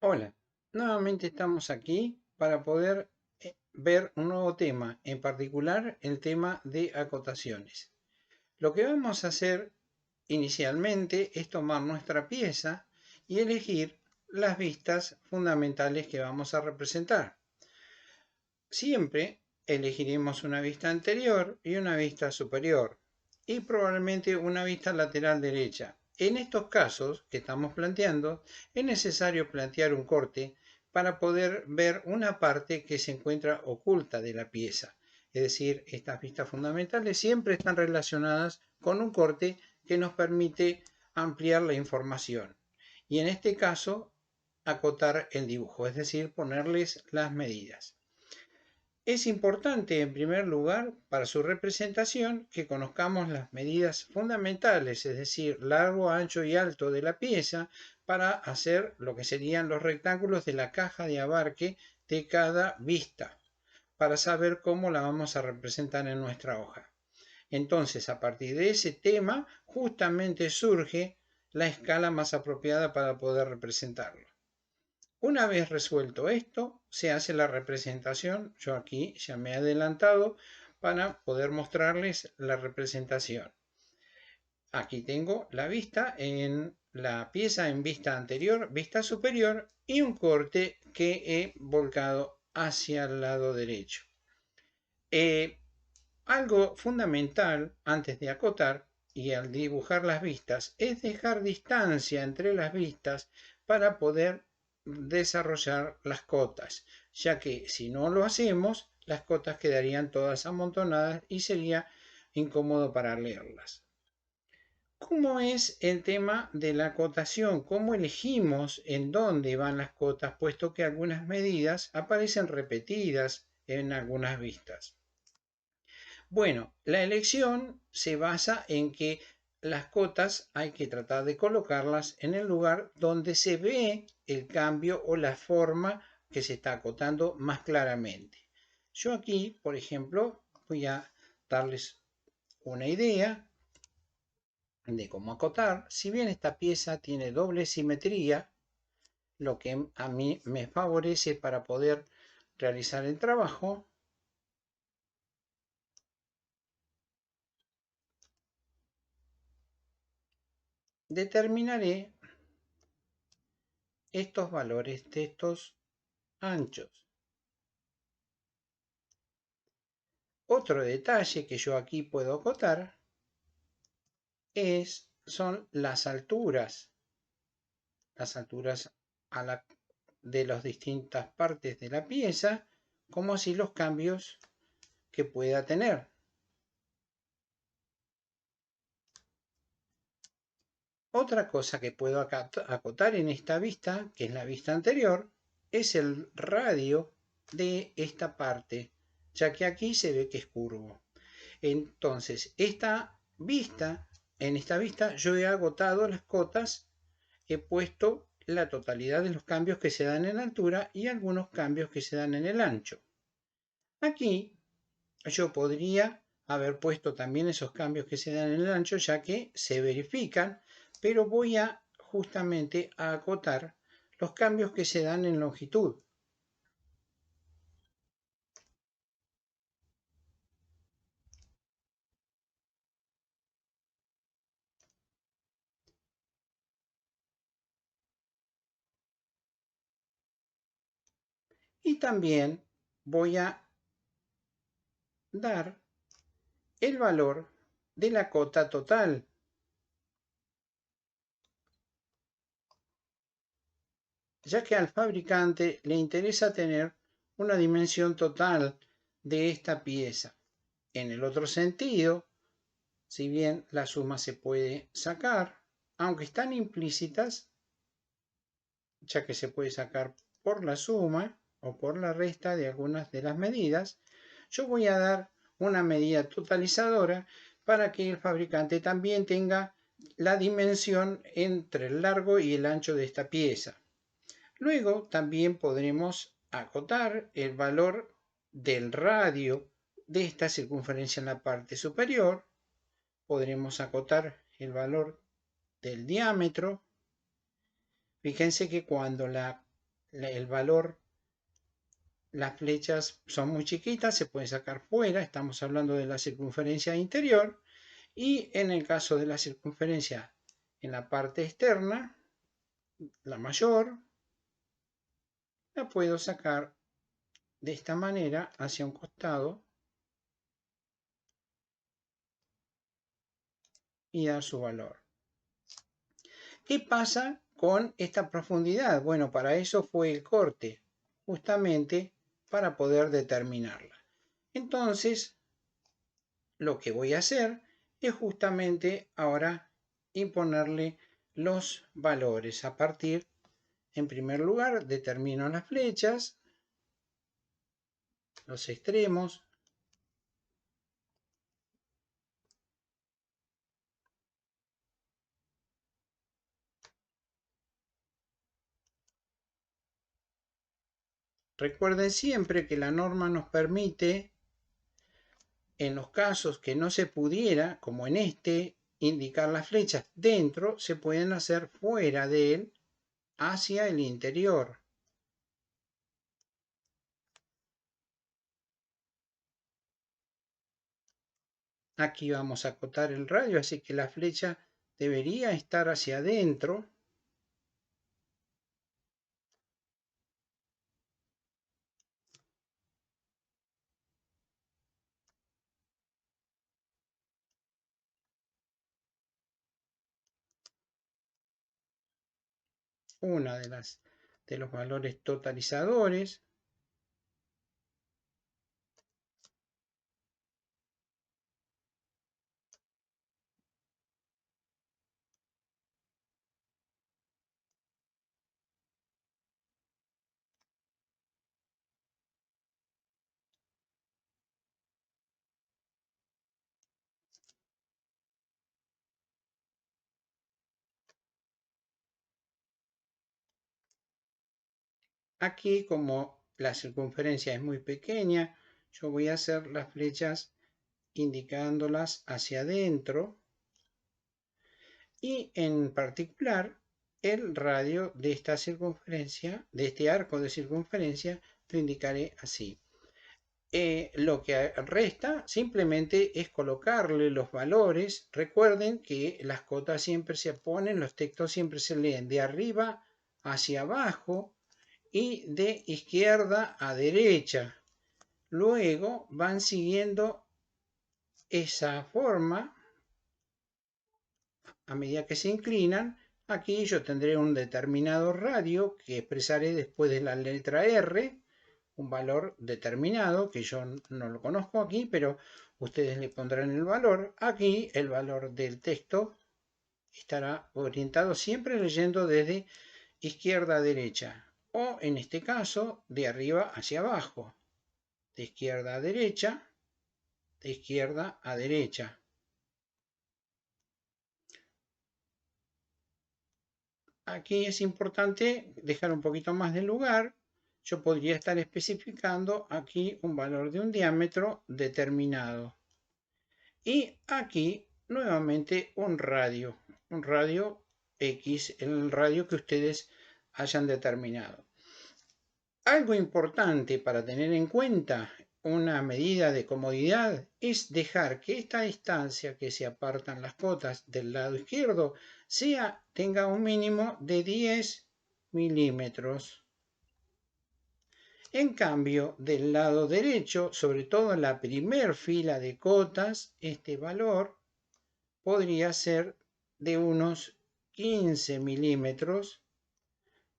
Hola, nuevamente estamos aquí para poder ver un nuevo tema, en particular el tema de acotaciones. Lo que vamos a hacer inicialmente es tomar nuestra pieza y elegir las vistas fundamentales que vamos a representar. Siempre elegiremos una vista anterior y una vista superior y probablemente una vista lateral derecha. En estos casos que estamos planteando, es necesario plantear un corte para poder ver una parte que se encuentra oculta de la pieza. Es decir, estas vistas fundamentales siempre están relacionadas con un corte que nos permite ampliar la información. Y en este caso, acotar el dibujo, es decir, ponerles las medidas. Es importante, en primer lugar, para su representación, que conozcamos las medidas fundamentales, es decir, largo, ancho y alto de la pieza, para hacer lo que serían los rectángulos de la caja de abarque de cada vista, para saber cómo la vamos a representar en nuestra hoja. Entonces, a partir de ese tema, justamente surge la escala más apropiada para poder representarlo. Una vez resuelto esto, se hace la representación. Yo aquí ya me he adelantado para poder mostrarles la representación. Aquí tengo la vista en la pieza en vista anterior, vista superior y un corte que he volcado hacia el lado derecho. Algo fundamental antes de acotar y al dibujar las vistas es dejar distancia entre las vistas para poder desarrollar las cotas, ya que si no lo hacemos, las cotas quedarían todas amontonadas y sería incómodo para leerlas. ¿Cómo es el tema de la cotación? ¿Cómo elegimos en dónde van las cotas, puesto que algunas medidas aparecen repetidas en algunas vistas? Bueno, la elección se basa en que las cotas hay que tratar de colocarlas en el lugar donde se ve el cambio o la forma que se está acotando más claramente. Yo aquí, por ejemplo, voy a darles una idea de cómo acotar. Si bien esta pieza tiene doble simetría, lo que a mí me favorece para poder realizar el trabajo, determinaré estos valores de estos anchos. Otro detalle que yo aquí puedo acotar son las alturas de las distintas partes de la pieza, como así los cambios que pueda tener. Otra cosa que puedo acotar en esta vista, que es la vista anterior, es el radio de esta parte, ya que aquí se ve que es curvo. Entonces, en esta vista yo he agotado las cotas, he puesto la totalidad de los cambios que se dan en altura y algunos cambios que se dan en el ancho. Aquí yo podría haber puesto también esos cambios que se dan en el ancho, ya que se verifican, pero voy a justamente a acotar los cambios que se dan en longitud. Y también voy a dar el valor de la cota total, ya que al fabricante le interesa tener una dimensión total de esta pieza. En el otro sentido, si bien la suma se puede sacar, aunque están implícitas, ya que se puede sacar por la suma o por la resta de algunas de las medidas, yo voy a dar una medida totalizadora para que el fabricante también tenga la dimensión entre el largo y el ancho de esta pieza. Luego también podremos acotar el valor del radio de esta circunferencia en la parte superior. Podremos acotar el valor del diámetro. Fíjense que cuando la el valor, las flechas son muy chiquitas, se pueden sacar fuera, estamos hablando de la circunferencia interior, y en el caso de la circunferencia en la parte externa, la mayor, la puedo sacar de esta manera hacia un costado y dar su valor. ¿Qué pasa con esta profundidad? Bueno, para eso fue el corte, justamente para poder determinarla. Entonces, lo que voy a hacer es justamente ahora imponerle los valores. A partir, en primer lugar, determino las flechas, los extremos. Recuerden siempre que la norma nos permite, en los casos que no se pudiera, como en este, indicar las flechas dentro, se pueden hacer fuera de él, hacia el interior. Aquí vamos a acotar el radio, así que la flecha debería estar hacia adentro. Una de los valores totalizadores. Aquí, como la circunferencia es muy pequeña, yo voy a hacer las flechas indicándolas hacia adentro, y en particular el radio de esta circunferencia, de este arco de circunferencia, lo indicaré así. Lo que resta simplemente es colocarle los valores. Recuerden que las cotas siempre se ponen, los textos siempre se leen de arriba hacia abajo y de izquierda a derecha. Luego van siguiendo esa forma a medida que se inclinan. Aquí yo tendré un determinado radio que expresaré después de la letra R, un valor determinado que yo no lo conozco aquí, pero ustedes le pondrán el valor. Aquí el valor del texto estará orientado siempre leyendo desde izquierda a derecha, o en este caso de arriba hacia abajo, de izquierda a derecha, de izquierda a derecha. Aquí es importante dejar un poquito más de lugar. Yo podría estar especificando aquí un valor de un diámetro determinado. Y aquí nuevamente un radio X, el radio que ustedes hayan determinado. Algo importante para tener en cuenta, una medida de comodidad, es dejar que esta distancia que se apartan las cotas del lado izquierdo tenga un mínimo de 10 milímetros. En cambio, del lado derecho, sobre todo en la primer fila de cotas, este valor podría ser de unos 15 milímetros,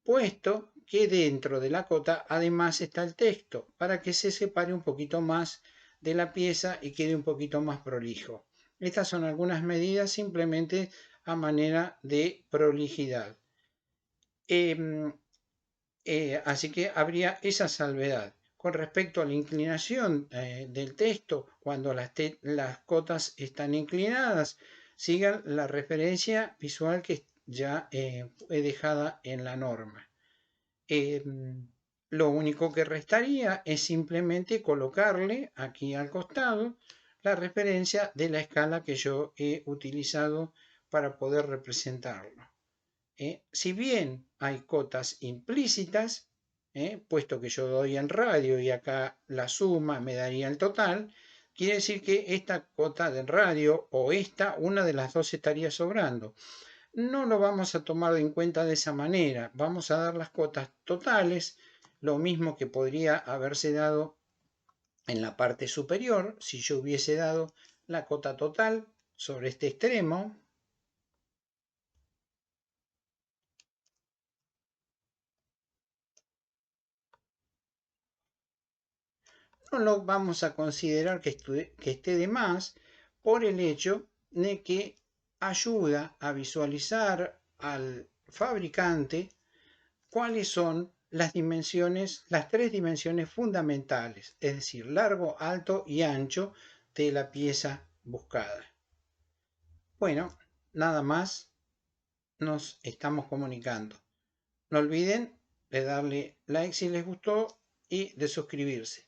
puesto que dentro de la cota además está el texto, para que se separe un poquito más de la pieza y quede un poquito más prolijo. Estas son algunas medidas simplemente a manera de prolijidad. Así que habría esa salvedad. Con respecto a la inclinación del texto, cuando las cotas están inclinadas, sigan la referencia visual que ya fue dejada en la norma. Lo único que restaría es simplemente colocarle aquí al costado la referencia de la escala que yo he utilizado para poder representarlo. Si bien hay cotas implícitas, puesto que yo doy en radio y acá la suma me daría el total, quiere decir que esta cota de radio o esta, una de las dos estaría sobrando. No lo vamos a tomar en cuenta de esa manera, vamos a dar las cotas totales, lo mismo que podría haberse dado en la parte superior, si yo hubiese dado la cota total sobre este extremo. No lo vamos a considerar que esté de más por el hecho de que ayuda a visualizar al fabricante cuáles son las dimensiones, las tres dimensiones fundamentales, es decir, largo, alto y ancho de la pieza buscada. Bueno, nada más, nos estamos comunicando. No olviden de darle like si les gustó y de suscribirse.